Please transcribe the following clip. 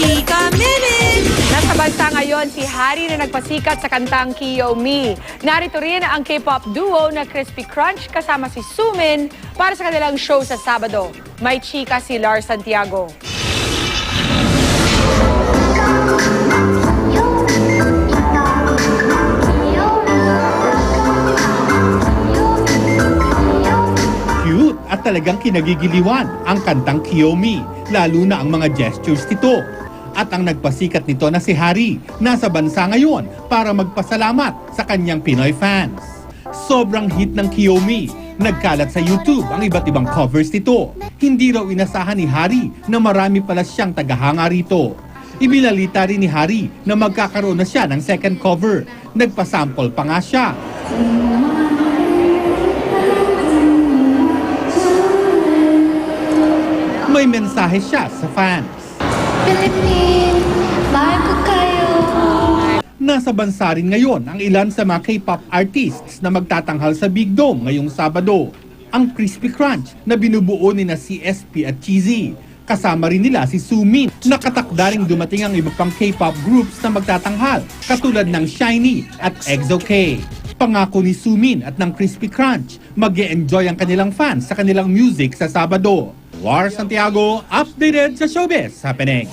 Chika Minute! Nasa bansa ngayon si Harry na nagpasikat sa kantang Kiyomi. Narito rin ang K-pop duo na Crispy Crunch kasama si Sumin para sa kanilang show sa Sabado. May chika si Lars Santiago. Cute at talagang kinagigiliwan ang kantang Kiyomi, lalo na ang mga gestures nito. At ang nagpasikat nito na si Harry, nasa bansa ngayon para magpasalamat sa kanyang Pinoy fans. Sobrang hit ng Kiyomi, nagkalat sa YouTube ang iba't ibang covers nito. Hindi raw inasahan ni Harry na marami pala siyang tagahanga rito. Ibilalita rin ni Harry na magkakaroon na siya ng second cover. Nagpasample pa nga siya. May mensahe siya sa fans. Philippines, mahal ko kayo. Nasa bansa rin ngayon ang ilan sa mga K-pop artists na magtatanghal sa Big Dome ngayong Sabado. Ang Crispy Crunch na binubuo ni na CSP at Cheesy. Kasama rin nila si Sumin. Nakatakda ring dumating ang iba pang K-pop groups na magtatanghal katulad ng SHINee at EXO-K. Pangako ni Sumin at ng Crispy Crunch, mag-e-enjoy ang kanilang fans sa kanilang music sa Sabado. Lars Santiago, updated sa Showbiz Happening.